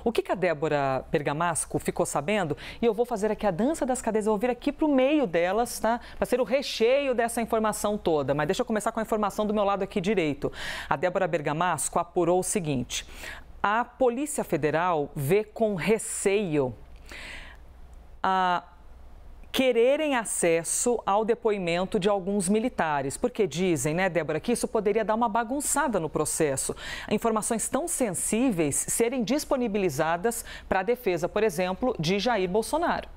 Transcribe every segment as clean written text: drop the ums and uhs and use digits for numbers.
O que a Débora Bergamasco ficou sabendo? E eu vou fazer aqui a dança das cadeias, eu vou vir aqui para o meio delas, tá? Para ser o recheio dessa informação toda. Mas deixa eu começar com a informação do meu lado aqui direito. A Débora Bergamasco apurou o seguinte: a Polícia Federal vê com receio quererem acesso ao depoimento de alguns militares, porque dizem, né, Débora, que isso poderia dar uma bagunçada no processo. Informações tão sensíveis serem disponibilizadas para a defesa, por exemplo, de Jair Bolsonaro.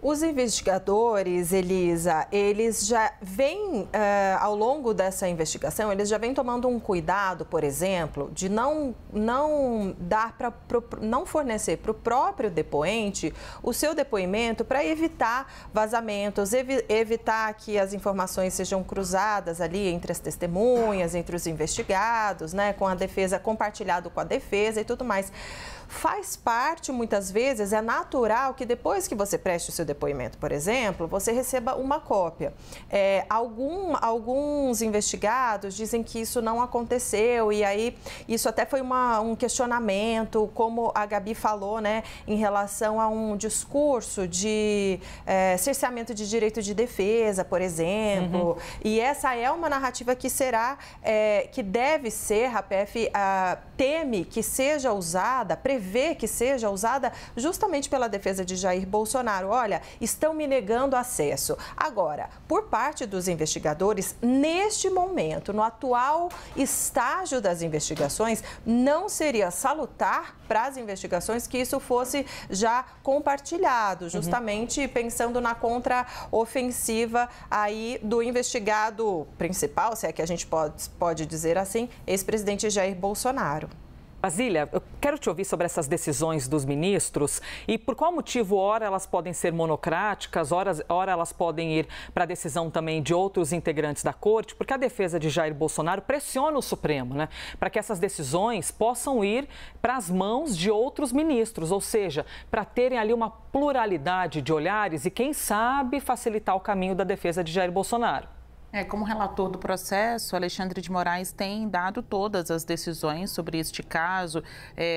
Os investigadores, Elisa, eles já vêm, ao longo dessa investigação, eles já vêm tomando um cuidado, por exemplo, de não fornecer para o próprio depoente o seu depoimento para evitar vazamentos, evitar que as informações sejam cruzadas ali entre as testemunhas, entre os investigados, né, com a defesa, compartilhado com a defesa e tudo mais. Faz parte, muitas vezes, é natural que depois que você preste o seu depoimento, por exemplo, você receba uma cópia. Alguns investigados dizem que isso não aconteceu e aí isso até foi um questionamento, como a Gabi falou, né, em relação a um discurso de cerceamento de direito de defesa, por exemplo. E essa é uma narrativa que que deve ser, a PF teme que seja usada, prevê que seja usada justamente pela defesa de Jair Bolsonaro. Olha, estão me negando acesso. Agora, por parte dos investigadores, neste momento, no atual estágio das investigações, não seria salutar para as investigações que isso fosse já compartilhado, justamente pensando na contraofensiva aí do investigado principal, se é que a gente pode dizer assim, ex-presidente Jair Bolsonaro. Basília, eu quero te ouvir sobre essas decisões dos ministros e por qual motivo, ora elas podem ser monocráticas, ora elas podem ir para a decisão também de outros integrantes da corte, porque a defesa de Jair Bolsonaro pressiona o Supremo, né, para que essas decisões possam ir para as mãos de outros ministros, ou seja, para terem ali uma pluralidade de olhares e, quem sabe, facilitar o caminho da defesa de Jair Bolsonaro. Como relator do processo, Alexandre de Moraes tem dado todas as decisões sobre este caso,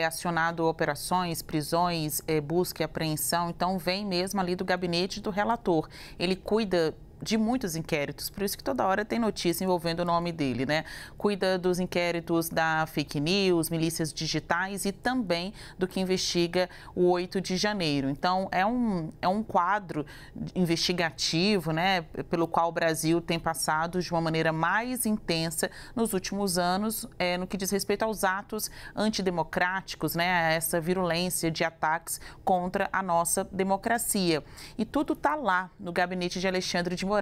acionado operações, prisões, busca e apreensão, então vem mesmo ali do gabinete do relator. Ele cuida de muitos inquéritos, por isso que toda hora tem notícia envolvendo o nome dele, né? Cuida dos inquéritos da fake news, milícias digitais e também do que investiga o 8 de janeiro. Então, é um quadro investigativo, né, pelo qual o Brasil tem passado de uma maneira mais intensa nos últimos anos, no que diz respeito aos atos antidemocráticos, né, a essa virulência de ataques contra a nossa democracia. E tudo está lá no gabinete de Alexandre de Moraes.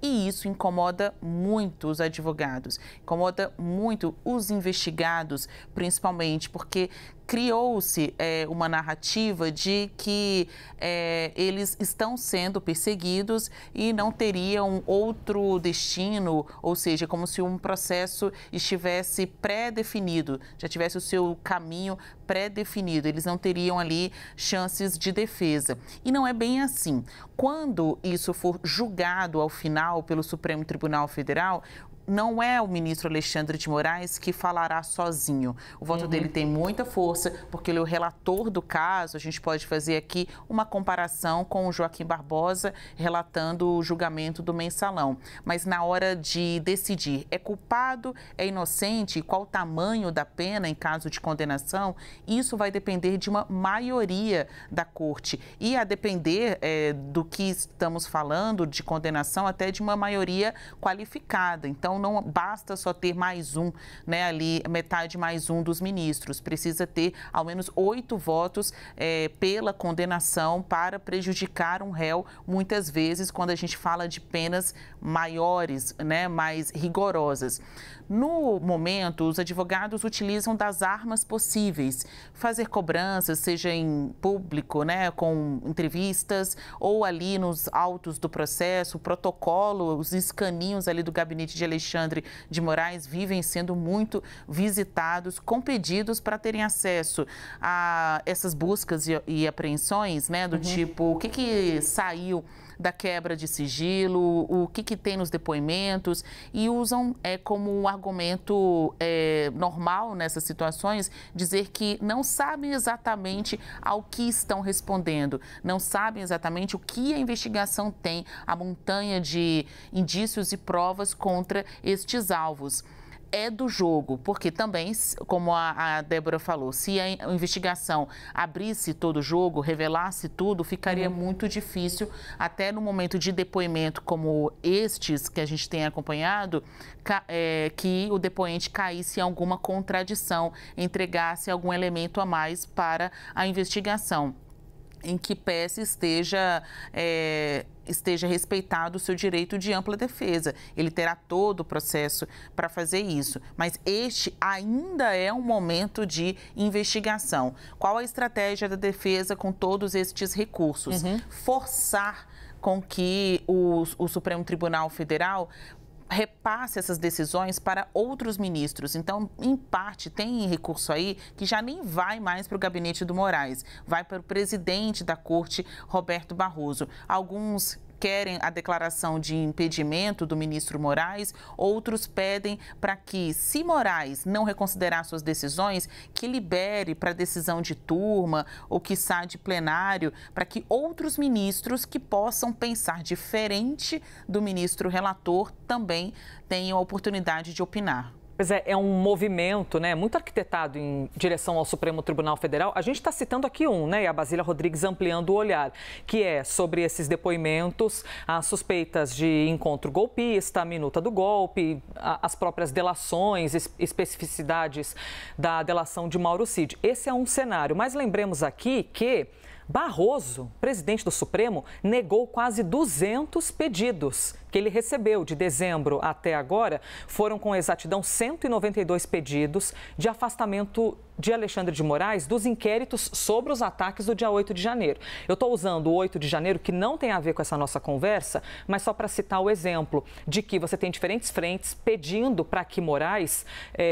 E isso incomoda muito os advogados, incomoda muito os investigados, principalmente porque criou-se uma narrativa de que eles estão sendo perseguidos e não teriam outro destino, ou seja, como se um processo estivesse pré-definido, já tivesse o seu caminho pré-definido, eles não teriam ali chances de defesa. E não é bem assim. Quando isso for julgado ao final pelo Supremo Tribunal Federal, não é o ministro Alexandre de Moraes que falará sozinho. O voto dele tem muita força, porque ele é o relator do caso. A gente pode fazer aqui uma comparação com o Joaquim Barbosa, relatando o julgamento do Mensalão. Mas na hora de decidir, é culpado, é inocente, qual o tamanho da pena em caso de condenação, isso vai depender de uma maioria da corte. E a depender do que estamos falando, de condenação, até de uma maioria qualificada. Então, não basta só ter mais um, né, ali, metade mais um dos ministros. Precisa ter ao menos 8 votos pela condenação para prejudicar um réu, muitas vezes, quando a gente fala de penas maiores, né, mais rigorosas. No momento, os advogados utilizam das armas possíveis, fazer cobranças, seja em público, né, com entrevistas, ou ali nos autos do processo, o protocolo, os escaninhos ali do gabinete de Alexandre de Moraes vivem sendo muito visitados, com pedidos para terem acesso a essas buscas e apreensões, né, do tipo, o que saiu da quebra de sigilo, o que tem nos depoimentos, e usam como argumento normal nessas situações dizer que não sabem exatamente ao que estão respondendo, não sabem exatamente o que a investigação tem, a montanha de indícios e provas contra estes alvos. É do jogo, porque também, como a Débora falou, se a investigação abrisse todo o jogo, revelasse tudo, ficaria muito difícil, até no momento de depoimento como estes que a gente tem acompanhado, que o depoente caísse em alguma contradição, entregasse algum elemento a mais para a investigação, em que pese esteja respeitado o seu direito de ampla defesa. Ele terá todo o processo para fazer isso. Mas este ainda é um momento de investigação. Qual a estratégia da defesa com todos estes recursos? Forçar com que o Supremo Tribunal Federal repasse essas decisões para outros ministros. Então, em parte, tem recurso aí que já nem vai mais para o gabinete do Moraes, vai para o presidente da Corte, Roberto Barroso. Alguns querem a declaração de impedimento do ministro Moraes, outros pedem para que, se Moraes não reconsiderar suas decisões, que libere para decisão de turma ou quiçá de plenário, para que outros ministros que possam pensar diferente do ministro relator também tenham a oportunidade de opinar. Pois é um movimento, né, muito arquitetado em direção ao Supremo Tribunal Federal. A gente está citando aqui e a Basília Rodrigues ampliando o olhar, que é sobre esses depoimentos, as suspeitas de encontro golpista, a minuta do golpe, as próprias delações, especificidades da delação de Mauro Cid. Esse é um cenário, mas lembremos aqui que Barroso, presidente do Supremo, negou quase 200 pedidos que ele recebeu de dezembro até agora. Foram com exatidão 192 pedidos de afastamento de Alexandre de Moraes dos inquéritos sobre os ataques do dia 8 de janeiro. Eu estou usando o 8 de janeiro, que não tem a ver com essa nossa conversa, mas só para citar o exemplo de que você tem diferentes frentes pedindo para que Moraes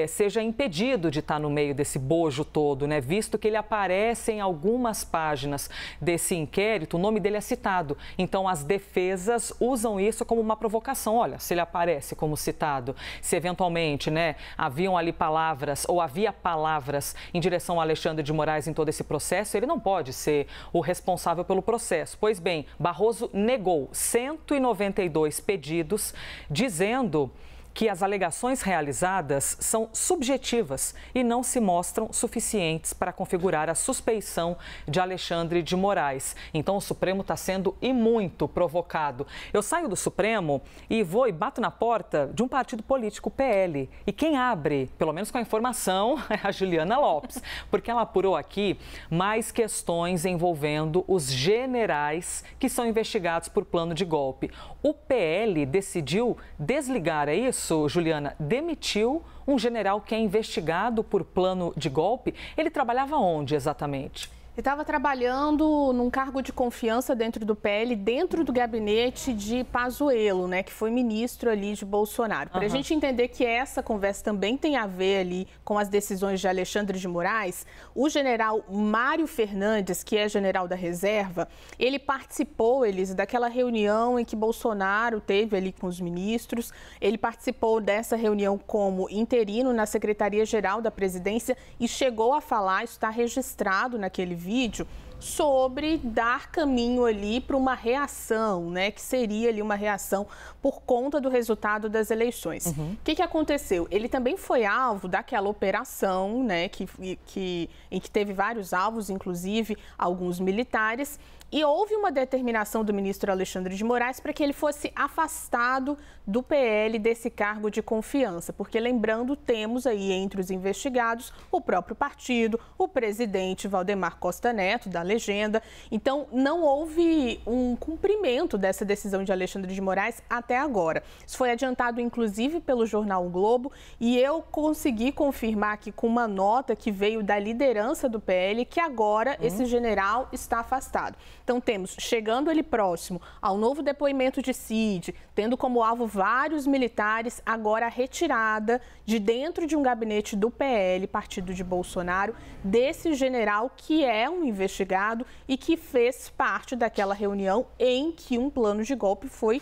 seja impedido de estar no meio desse bojo todo, né? Visto que ele aparece em algumas páginas desse inquérito, o nome dele é citado. Então, as defesas usam isso como uma provocação. Olha, se ele aparece como citado, se eventualmente, haviam ali palavras ou havia palavras em direção a Alexandre de Moraes em todo esse processo, ele não pode ser o responsável pelo processo. Pois bem, Barroso negou 192 pedidos, dizendo que as alegações realizadas são subjetivas e não se mostram suficientes para configurar a suspeição de Alexandre de Moraes. Então, o Supremo está sendo e muito provocado. Eu saio do Supremo e vou e bato na porta de um partido político, o PL. E quem abre, pelo menos com a informação, é a Juliana Lopes, porque ela apurou aqui mais questões envolvendo os generais que são investigados por plano de golpe. O PL decidiu desligar, é isso, Juliana? Demitiu um general que é investigado por plano de golpe. Ele trabalhava onde exatamente? Ele estava trabalhando num cargo de confiança dentro do PL, dentro do gabinete de Pazuello, que foi ministro ali de Bolsonaro. Para a gente entender que essa conversa também tem a ver ali com as decisões de Alexandre de Moraes, o general Mário Fernandes, que é general da reserva, ele participou, Elise, daquela reunião em que Bolsonaro teve ali com os ministros. Ele participou dessa reunião como interino na Secretaria-Geral da Presidência e chegou a falar, isso está registrado naquele vídeo, sobre dar caminho ali para uma reação, que seria ali uma reação por conta do resultado das eleições. O que aconteceu? Ele também foi alvo daquela operação, em que teve vários alvos, inclusive alguns militares, e houve uma determinação do ministro Alexandre de Moraes para que ele fosse afastado do PL desse cargo de confiança, porque, lembrando, temos aí entre os investigados o próprio partido, o presidente Valdemar Costa Neto, da Legenda. Então, não houve um cumprimento dessa decisão de Alexandre de Moraes até agora. Isso foi adiantado, inclusive, pelo jornal O Globo, e eu consegui confirmar aqui com uma nota que veio da liderança do PL que agora esse general está afastado. Então, temos, chegando ele próximo ao novo depoimento de Cid, tendo como alvo vários militares, agora a retirada de dentro de um gabinete do PL, partido de Bolsonaro, desse general que é um investigado e que fez parte daquela reunião em que um plano de golpe foi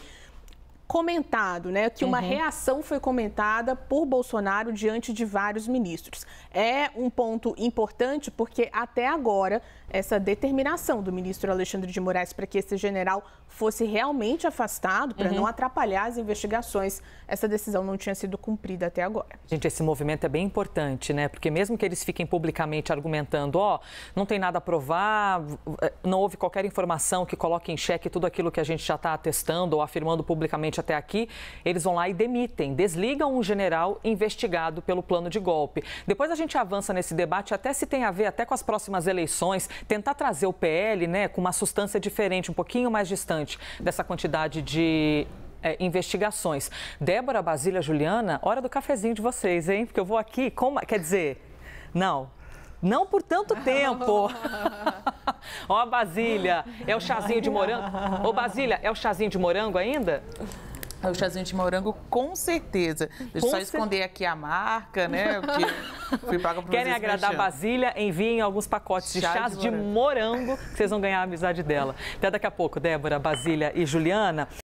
comentado, né? Que uma reação foi comentada por Bolsonaro diante de vários ministros. É um ponto importante porque até agora essa determinação do ministro Alexandre de Moraes para que esse general fosse realmente afastado, para não atrapalhar as investigações, essa decisão não tinha sido cumprida até agora. Gente, esse movimento é bem importante, né? Porque mesmo que eles fiquem publicamente argumentando, não tem nada a provar, não houve qualquer informação que coloque em xeque tudo aquilo que a gente já está atestando ou afirmando publicamente até aqui, eles vão lá e demitem, desligam um general investigado pelo plano de golpe. Depois a gente avança nesse debate, até se tem a ver até com as próximas eleições, tentar trazer o PL, né, com uma substância diferente, um pouquinho mais distante dessa quantidade de investigações. Débora, Basília, Juliana, hora do cafezinho de vocês, hein? Porque eu vou aqui, quer dizer, não por tanto tempo. Ó, Basília, é o chazinho de morango? Ô, Basília, é o chazinho de morango ainda? É o chazinho de morango, com certeza. Deixa eu só esconder aqui a marca, né? Porque fui paga por Querem agradar a Basília? Enviem alguns pacotes de chás de morango, que vocês vão ganhar a amizade dela. Até daqui a pouco, Débora, Basília e Juliana.